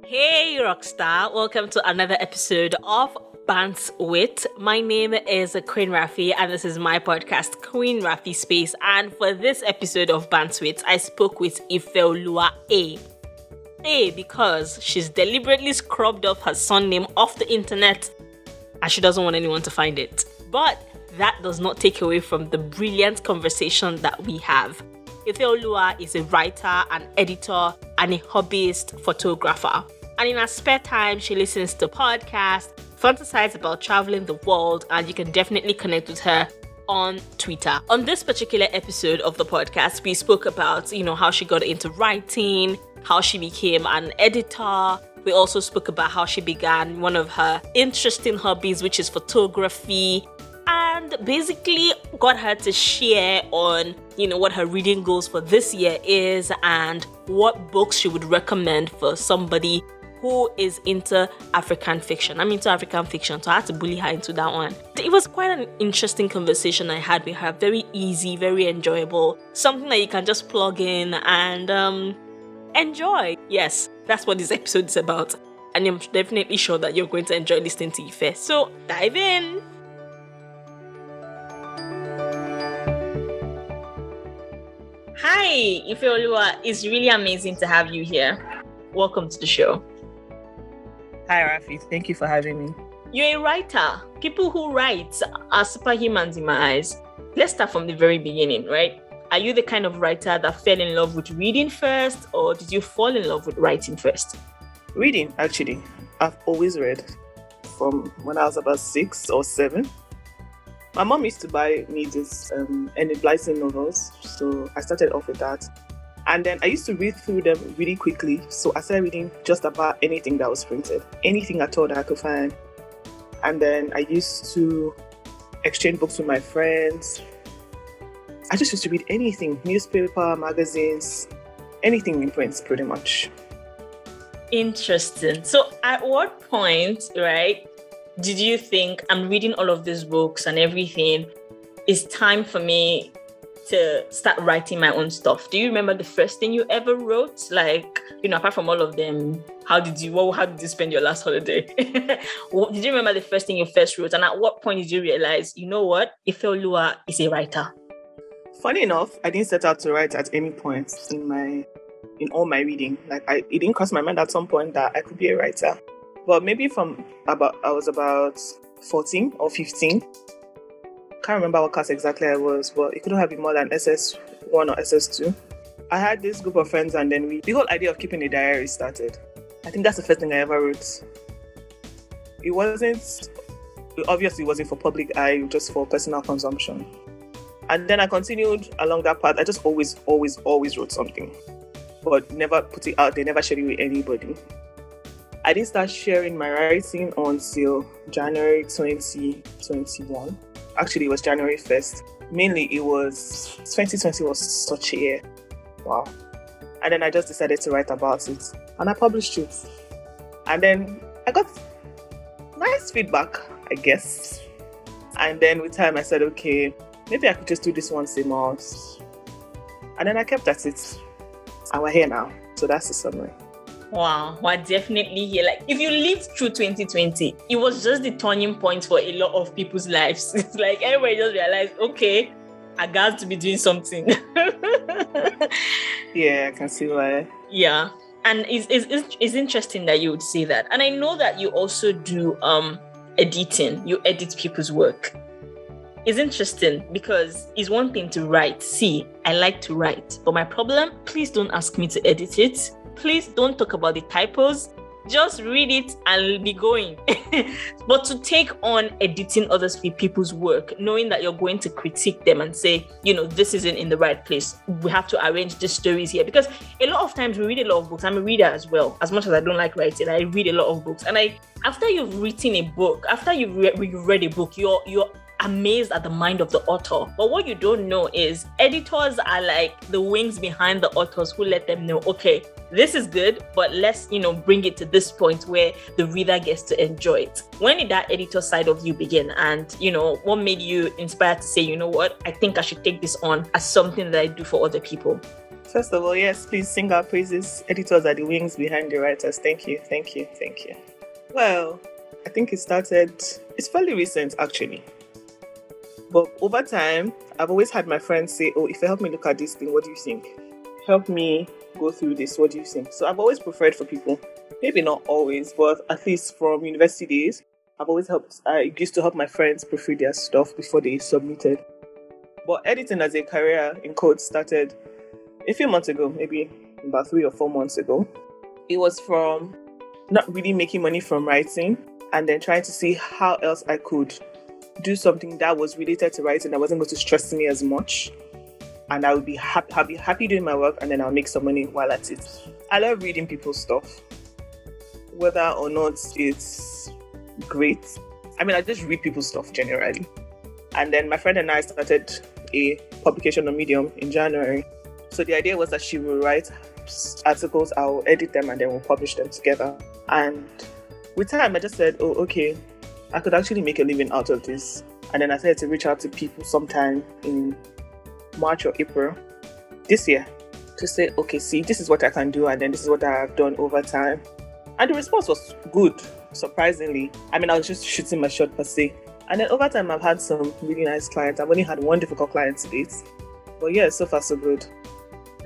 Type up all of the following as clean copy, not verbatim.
Hey Rockstar, welcome to another episode of Bants with. My name is Queen Rafi and this is my podcast, Queen Rafi Space. And for this episode of Bants with, I spoke with Ifeoluwa A because she's deliberately scrubbed off her son name off the internet and she doesn't want anyone to find it. But that does not take away from the brilliant conversation that we have. Ifeoluwa is a writer, an editor, and a hobbyist photographer. And in her spare time, she listens to podcasts, fantasizes about traveling the world, and you can definitely connect with her on Twitter. On this particular episode of the podcast, we spoke about, how she got into writing, how she became an editor. We also spoke about how she began one of her interesting hobbies, which is photography, and basically got her to share on, what her reading goals for this year is and what books she would recommend for somebody who is into African fiction. I'm into African fiction, so I had to bully her into that one. It was quite an interesting conversation I had with her. Very easy, very enjoyable. Something that you can just plug in and enjoy. Yes, that's what this episode is about. And I'm definitely sure that you're going to enjoy listening to Ife. So, dive in! Hi, Ifeoluwa. It's really amazing to have you here. Welcome to the show. Hi, Rafi. Thank you for having me. You're a writer. People who write are superhumans in my eyes. Let's start from the very beginning, right? Are you the kind of writer that fell in love with reading first, or did you fall in love with writing first? Reading, actually. I've always read from when I was about 6 or 7. My mom used to buy me this Enid Blyton novels, so I started off with that. And then I used to read through them really quickly, so I started reading just about anything that was printed, anything at all that I could find. And then I used to exchange books with my friends. I just used to read anything, newspaper, magazines, anything in print, pretty much. Interesting. So at what point, right, did you think, I'm reading all of these books and everything, it's time for me to start writing my own stuff? Do you remember the first thing you ever wrote? Like, apart from all of them, how did you spend your last holiday? Did you remember the first thing you first wrote? And at what point did you realize, Ifeoluwa is a writer? Funny enough, I didn't set out to write at any point in all my reading. It didn't cross my mind at some point that I could be a writer. But maybe I was about 14 or 15. Can't remember what class exactly I was, but it couldn't have been more than SS1 or SS2. I had this group of friends, and then the whole idea of keeping a diary started. I think that's the first thing I ever wrote. Obviously it wasn't for public eye, just for personal consumption. And then I continued along that path. I just always wrote something, but never put it out there, never shared it with anybody. I didn't start sharing my writing until January 2021. Actually, it was January 1st. Mainly, 2020 was such a year. Wow. And then I just decided to write about it. And I published it. And then I got nice feedback, I guess. And then with time, I said, okay, maybe I could just do this once a month. And then I kept at it. And we're here now. So that's the summary. Wow, we're definitely here. Like, if you lived through 2020, it was just the turning point for a lot of people's lives. It's like everybody just realized, okay, I got to be doing something. Yeah, I can see why. Yeah, and it's interesting that you would say that. And I know that you also do editing. You edit people's work. It's interesting because it's one thing to write. See, I like to write, but my problem, please don't ask me to edit it. Please don't talk about the typos. Just read it and be going. But to take on editing other people's work, knowing that you're going to critique them and say, this isn't in the right place. We have to arrange the stories here. Because a lot of times we read a lot of books. I'm a reader as well. As much as I don't like writing, I read a lot of books. And after you've written a book, after you've read a book, you're amazed at the mind of the author. But what you don't know is editors are like the wings behind the authors who let them know, okay, this is good, but let's, bring it to this point where the reader gets to enjoy it. When did that editor side of you begin? And, what made you inspired to say, you know what, I think I should take this on as something that I do for other people? First of all, yes, please sing our praises. Editors are the wings behind the writers. Thank you. Well, I think it's fairly recent actually. But over time, I've always had my friends say, oh, if you help me look at this thing, what do you think? Help me go through this, what do you think? So I've always preferred for people, maybe not always, but at least from university days, I used to help my friends proofread their stuff before they submitted. But editing as a career in code started a few months ago, maybe about 3 or 4 months ago. It was from not really making money from writing and then trying to see how else I could do something that was related to writing that wasn't going to stress me as much. And I would be happy doing my work, and then I'll make some money while at it. I love reading people's stuff, whether or not it's great. I just read people's stuff generally. And then my friend and I started a publication on Medium in January. So the idea was that she will write articles, I'll edit them, and then we'll publish them together. And with time, I just said, oh, okay, I could actually make a living out of this. And then I started to reach out to people sometime in March or April this year to say, okay, see, this is what I can do, and then this is what I have done over time. And the response was good, surprisingly. I was just shooting my shot per se. And then over time, I've had some really nice clients. I've only had one difficult client to date. But yeah, so far so good.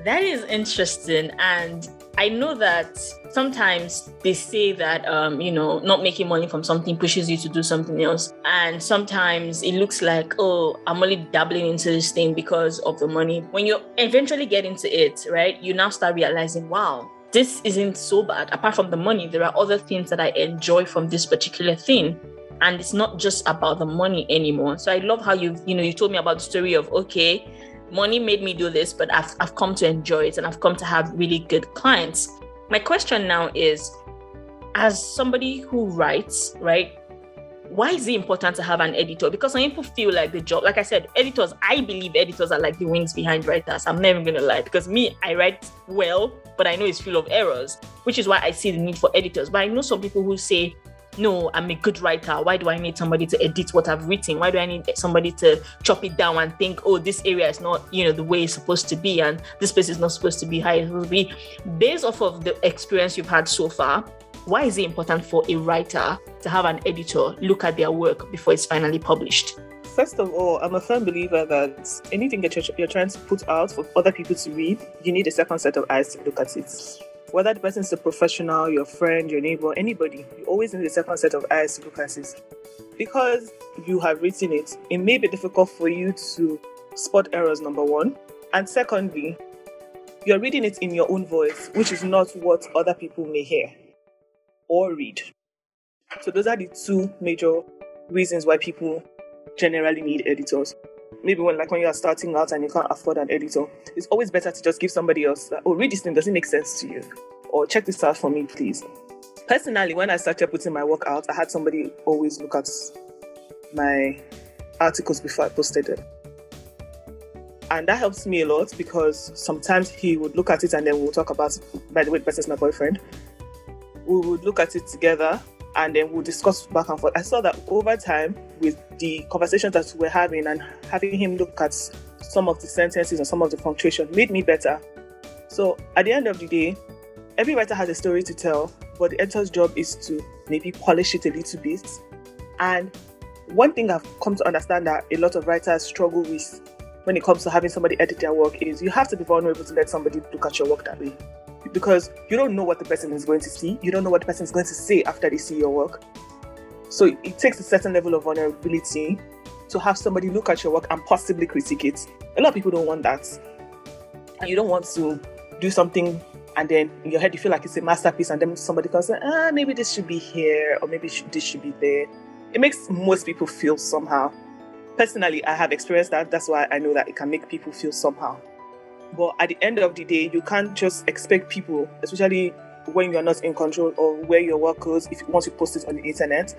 That is interesting. And I know that sometimes they say that, not making money from something pushes you to do something else. And sometimes it looks like, oh, I'm only dabbling into this thing because of the money. When you eventually get into it, right, you now start realizing, wow, this isn't so bad. Apart from the money, there are other things that I enjoy from this particular thing. And it's not just about the money anymore. So I love how you told me about the story of, okay, money made me do this, but I've come to enjoy it and I've come to have really good clients. My question now is, as somebody who writes, right, why is it important to have an editor? Because some people feel like the job, like I said, I believe editors are like the wings behind writers. I'm never going to lie, because I write well, but I know it's full of errors, which is why I see the need for editors. But I know some people who say, no, I'm a good writer. Why do I need somebody to edit what I've written? Why do I need somebody to chop it down and think, oh, this area is not, the way it's supposed to be, and this place is not supposed to be how it's supposed to be? Based off of the experience you've had so far, why is it important for a writer to have an editor look at their work before it's finally published? First of all, I'm a firm believer that anything that you're trying to put out for other people to read, you need a second set of eyes to look at it. Whether the person is a professional, your friend, your neighbor, anybody, you always need a second set of eyes to look at it. Because you have written it, it may be difficult for you to spot errors, number one. And secondly, you're reading it in your own voice, which is not what other people may hear or read. So those are the two major reasons why people generally need editors. Maybe when you are starting out and you can't afford an editor, it's always better to just give somebody else, oh, read this thing, does it make sense to you? Or check this out for me, please. Personally, when I started putting my work out, I had somebody always look at my articles before I posted them. And that helps me a lot, because sometimes he would look at it and then we'll talk about, by the way, the person's my boyfriend. We would look at it together and then we'll discuss back and forth. I saw that over time, with the conversations that we're having and having him look at some of the sentences and some of the punctuation, made me better. So at the end of the day, every writer has a story to tell, but the editor's job is to maybe polish it a little bit. And one thing I've come to understand that a lot of writers struggle with when it comes to having somebody edit their work is you have to be vulnerable to let somebody look at your work that way. Because you don't know what the person is going to see. You don't know what the person is going to say after they see your work. So it takes a certain level of vulnerability to have somebody look at your work and possibly critique it. A lot of people don't want that. And you don't want to do something and then in your head you feel like it's a masterpiece, and then somebody can say, maybe this should be here, or maybe this should be there. It makes most people feel somehow. Personally, I have experienced that. That's why I know that it can make people feel somehow. But at the end of the day, you can't just expect people, especially when you're not in control of where your work goes, once you post it on the internet.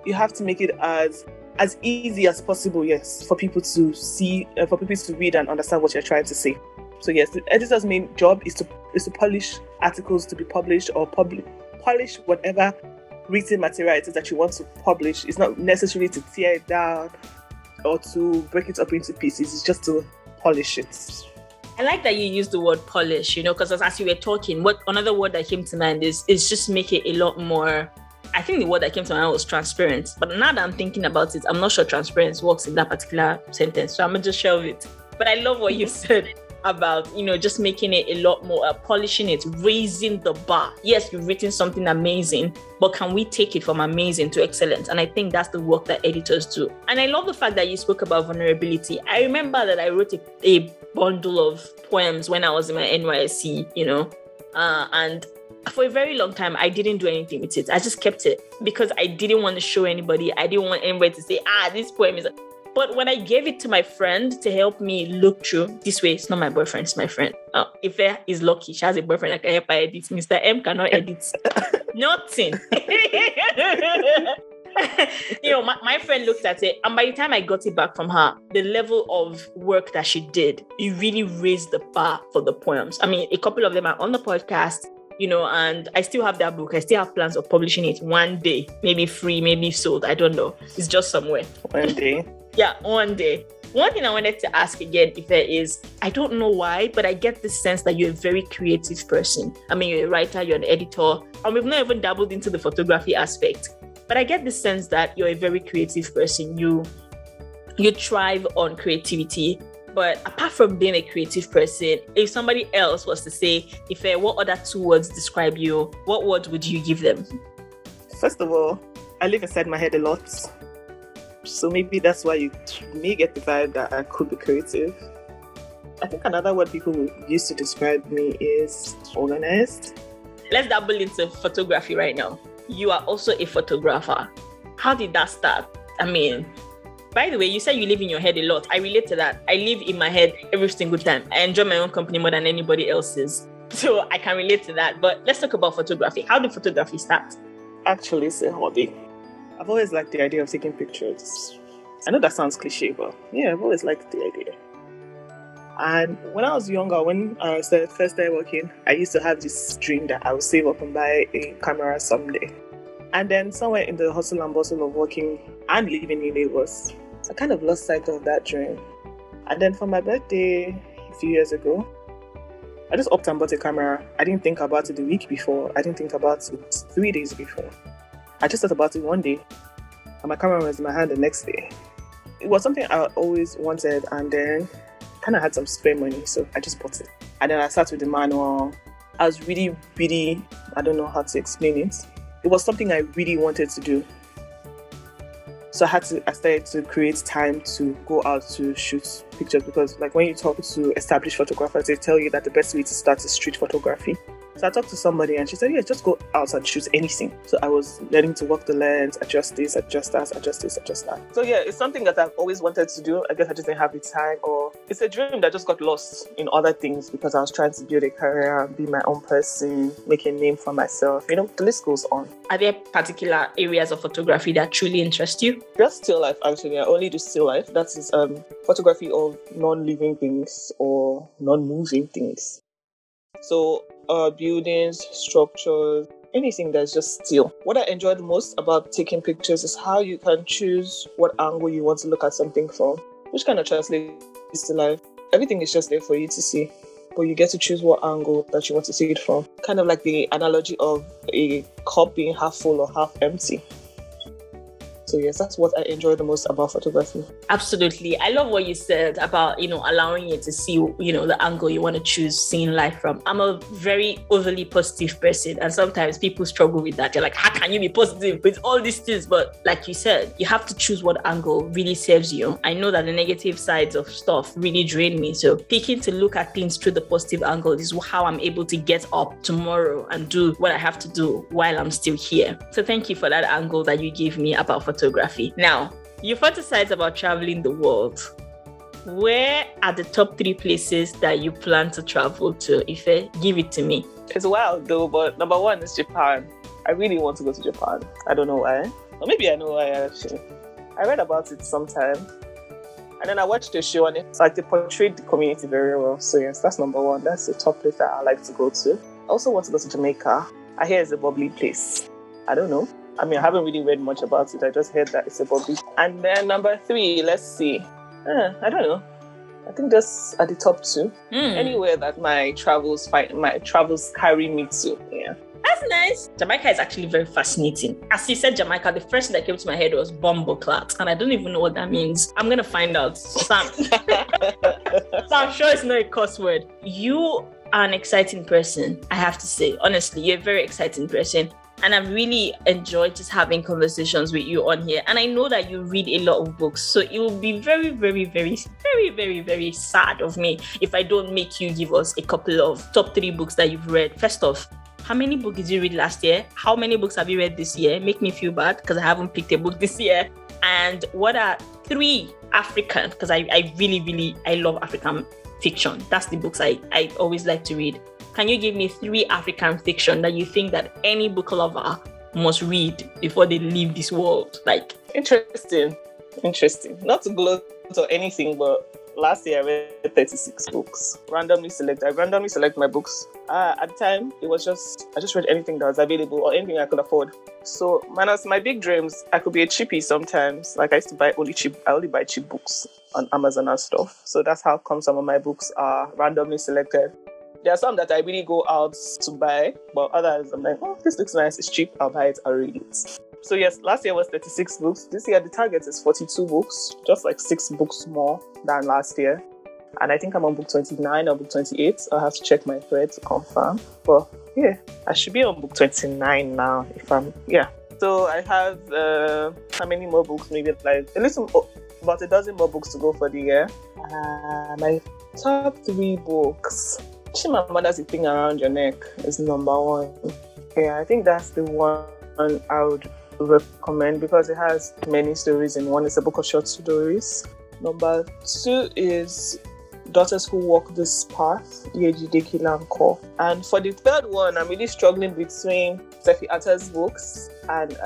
You have to make it as as easy as possible, yes, for people to see, for people to read and understand what you're trying to say. So yes, the editor's main job is to polish articles to be published, or polish whatever written material it is that you want to publish. It's not necessarily to tear it down or to break it up into pieces. It's just to polish it. I like that you use the word polish, because as you were talking, what another word that came to mind is just make it a lot more. I think the word that came to mind was transparent. But now that I'm thinking about it, I'm not sure transparent works in that particular sentence. So I'm going to just shelve it. But I love what you said about, just making it a lot more, polishing it, raising the bar. Yes, you've written something amazing, but can we take it from amazing to excellent? And I think that's the work that editors do. And I love the fact that you spoke about vulnerability. I remember that I wrote a bundle of poems when I was in my NYSC, and for a very long time, I didn't do anything with it. I just kept it because I didn't want to show anybody. I didn't want anybody to say, this poem is... But when I gave it to my friend to help me look through, this way, it's not my boyfriend, it's my friend. Ife is lucky. She has a boyfriend that can help her edit. Mr. M cannot edit nothing. My friend looked at it, and by the time I got it back from her, the level of work that she did, it really raised the bar for the poems. I mean, a couple of them are on the podcast, and I still have that book. I still have plans of publishing it one day, maybe free, maybe sold. I don't know. It's just somewhere. One day. Yeah, one day. One thing I wanted to ask again, Ife, is, I don't know why, but I get this sense that you're a very creative person. I mean, you're a writer, you're an editor, and we've not even dabbled into the photography aspect. But I get the sense that you're a very creative person. You thrive on creativity. But apart from being a creative person, if somebody else was to say, Ife, what other 2 words describe you, what words would you give them? First of all, I live inside my head a lot. So maybe that's why you may get the vibe that I could be creative. I think another word people use to describe me is organized. Let's dabble into photography right now. You are also a photographer. How did that start? I mean, by the way, you said you live in your head a lot. I relate to that. I live in my head every single time. I enjoy my own company more than anybody else's. So I can relate to that. But let's talk about photography. How did photography start? Actually, it's a hobby. I've always liked the idea of taking pictures. I know that sounds cliche, but yeah, I've always liked the idea. And when I was younger, when I first started working, I used to have this dream that I would save up and buy a camera someday. And then somewhere in the hustle and bustle of working and living in Lagos, I kind of lost sight of that dream. And then for my birthday a few years ago, I just upped and bought a camera. I didn't think about it the week before. I didn't think about it 3 days before. I just thought about it one day, and my camera was in my hand the next day. It was something I always wanted, and then kind of had some spare money, so I just bought it. And then I started with the manual. I was really, I don't know how to explain it. It was something I really wanted to do. So I started to create time to go out to shoot pictures, because like when you talk to established photographers, they tell you that the best way to start is street photography. So I talked to somebody and she said, yeah, just go out and shoot anything. So I was learning to work the lens, adjust this, adjust that, adjust this, adjust that. So yeah, it's something that I've always wanted to do. I guess I just didn't have the time, or it's a dream that just got lost in other things because I was trying to build a career, be my own person, make a name for myself. The list goes on. Are there particular areas of photography that truly interest you? Just still life, actually. I only do still life. That is photography of non-living things or non-moving things. So buildings, structures, anything that's just still. What I enjoyed most about taking pictures is how you can choose what angle you want to look at something from, which kind of translates to life. Everything is just there for you to see, but you get to choose what angle that you want to see it from. Kind of like the analogy of a cup being half full or half empty. So yes, that's what I enjoy the most about photography. Absolutely. I love what you said about, allowing you to see, the angle you want to choose seeing life from. I'm a very overly positive person, and sometimes people struggle with that. They're like, how can you be positive with all these things? But like you said, you have to choose what angle really serves you. I know that the negative sides of stuff really drain me. So picking to look at things through the positive angle is how I'm able to get up tomorrow and do what I have to do while I'm still here. So thank you for that angle that you gave me about photography. Now, you fantasize about traveling the world. Where are the top 3 places that you plan to travel to? Ife, give it to me. It's wild though, but number 1 is Japan. I really want to go to Japan. I don't know why. Or maybe I know why actually. I read about it sometime. And then I watched the show and it's like they portrayed the community very well. So yes, that's number one. That's the top place that I like to go to. I also want to go to Jamaica. I hear it's a bubbly place. I don't know. I mean, I haven't really read much about it. I just heard that it's a bubbly. And then number 3, let's see. I don't know. I think just at the top 2. Anywhere that my travels carry me to. Yeah. That's nice. Jamaica is actually very fascinating. As you said Jamaica, the first thing that came to my head was bumbleclat, and I don't even know what that means. I'm gonna find out. So I'm sure it's not a cuss word. You are an exciting person, I have to say. Honestly, you're a very exciting person. And I've really enjoyed just having conversations with you on here. And I know that you read a lot of books. So it will be very, very, very, very, very, very sad of me if I don't make you give us a couple of top 3 books that you've read. First off, how many books did you read last year? How many books have you read this year? Make me feel bad because I haven't picked a book this year. And what are 3 African, because I really love African fiction. That's the books I always like to read. Can you give me 3 African fiction that you think that any book lover must read before they leave this world? Like, interesting. Not to gloat or anything, but last year I read 36 books. I randomly select my books. At the time, I just read anything that was available or anything I could afford. So, minus my big dreams, I could be a cheapie sometimes. Like I used to buy I only buy cheap books on Amazon and stuff. So that's how come some of my books are randomly selected. There are some that I really go out to buy, but others I'm like, oh, this looks nice, it's cheap, I'll buy it, I'll read it. So yes, last year was 36 books. This year the target is 42 books, just like 6 books more than last year. And I think I'm on book 29 or book 28. I'll have to check my thread to confirm. But yeah, I should be on book 29 now So I have, how many more books? Maybe like about a dozen more books to go for the year. My top 3 books. Chimamanda, The Thing Around Your Neck is number 1. Yeah, I think that's the one I would recommend because it has many stories in one. It's a book of short stories. Number 2 is Daughters Who Walk This Path, Yejide Kilanko. And for the third one, I'm really struggling between Sefi Atta's books and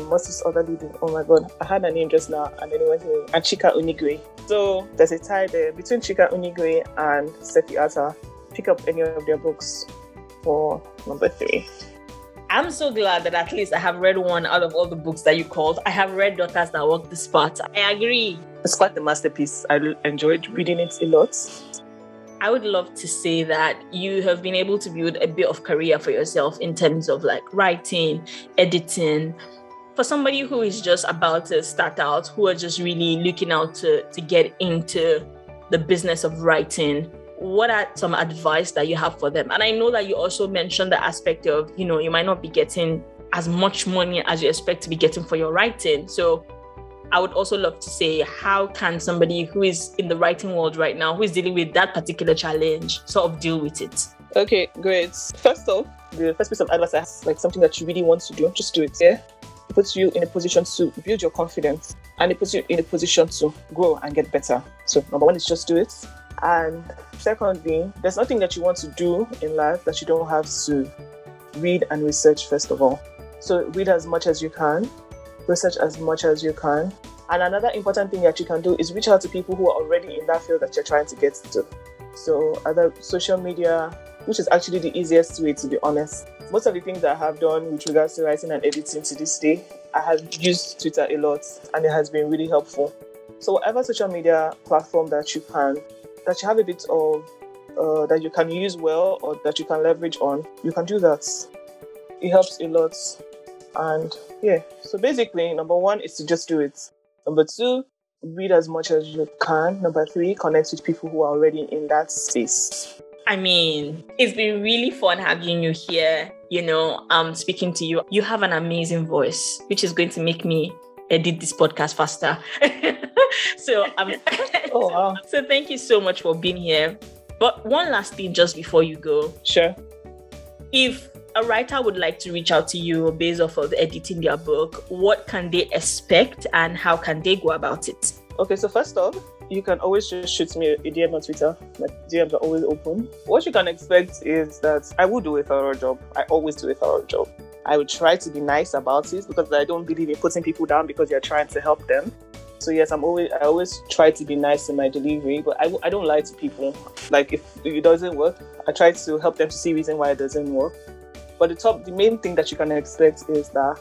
what's this other lady? Oh my god, I had her name just now and then it went away. And Chika Onigwe. So there's a tie there between Chika Onigwe and Sefi Atta. Pick up any of their books for number 3. I'm so glad that at least I have read one out of all the books that you called. I have read Daughters That Walk This Path. I agree. It's quite a masterpiece. I enjoyed reading it a lot. I would love to say that you have been able to build a bit of career for yourself in terms of like writing, editing. For somebody who is just about to start out, who are just really looking out to get into the business of writing, what are some advice that you have for them? And I know that you also mentioned the aspect of, you might not be getting as much money as you expect to be getting for your writing. So I would also love to say, how can somebody who is in the writing world right now, who is dealing with that particular challenge, sort of deal with it? Okay, great. First off, the first piece of advice is like something that you really want to do, just do it. Yeah? It puts you in a position to build your confidence and it puts you in a position to grow and get better. So number 1 is just do it. And secondly, there's nothing that you want to do in life that you don't have to read and research first of all. So read as much as you can, research as much as you can. And another important thing that you can do is reach out to people who are already in that field that you're trying to get to. So either social media, which is actually the easiest way, to be honest. Most of the things that I have done with regards to writing and editing to this day, I have used Twitter a lot and it has been really helpful. So whatever social media platform that you have a bit of, that you can use well or that you can leverage on, you can do that. It helps a lot. And yeah, so basically, number 1 is to just do it. Number 2, read as much as you can. Number 3, connect with people who are already in that space. I mean, it's been really fun having you here, speaking to you. You have an amazing voice, which is going to make me edit this podcast faster. So oh wow. So thank you so much for being here. But one last thing just before you go. Sure. If a writer would like to reach out to you based off of editing their book, what can they expect and how can they go about it? Okay, so first off, you can always just shoot me a DM on Twitter. My DMs are always open. What you can expect is that I will do a thorough job. I always do a thorough job. I would try to be nice about it because I don't believe in putting people down because you're trying to help them. So yes, I always try to be nice in my delivery, but I don't lie to people. Like if it doesn't work, I try to help them to see reason why it doesn't work. But the main thing that you can expect is that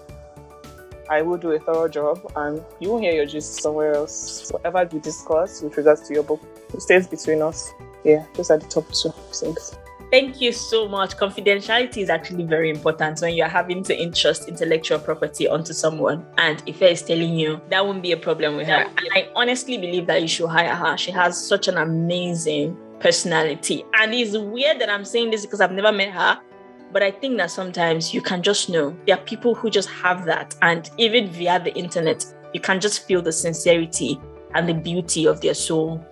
I will do a thorough job and you won't hear your gist somewhere else. Whatever we discuss with regards to your book, it stays between us. Yeah, those are the top two things. Thank you so much. Confidentiality is actually very important when you're having to entrust intellectual property onto someone. And Ife is telling you that won't be a problem with her. And I honestly believe that you should hire her. She has such an amazing personality. And it's weird that I'm saying this because I've never met her. But I think that sometimes you can just know. There are people who just have that. And even via the internet, you can just feel the sincerity and the beauty of their soul.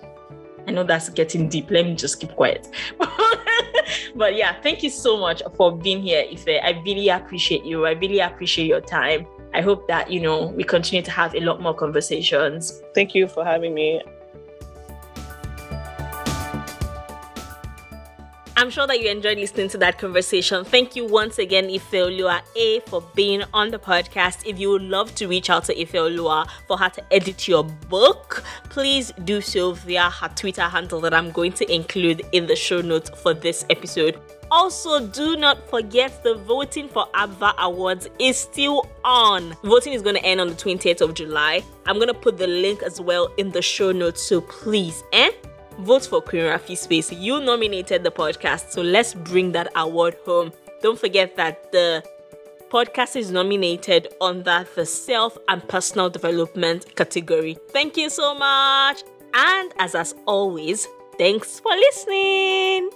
I know that's getting deep. Let me just keep quiet. But yeah, thank you so much for being here, Ife. I really appreciate you. I really appreciate your time. I hope that, we continue to have a lot more conversations. Thank you for having me. I'm sure that you enjoyed listening to that conversation. Thank you once again, Ifeoluwa A, for being on the podcast. If you would love to reach out to Ifeoluwa for her to edit your book, please do so via her Twitter handle that I'm going to include in the show notes for this episode. Also, do not forget the voting for ABVA Awards is still on. Voting is going to end on the 28th of July. I'm going to put the link as well in the show notes, so please, vote for Queen Rafi Space. You nominated the podcast, so let's bring that award home. Don't forget that the podcast is nominated under the self and personal development category. Thank you so much. And as always, thanks for listening.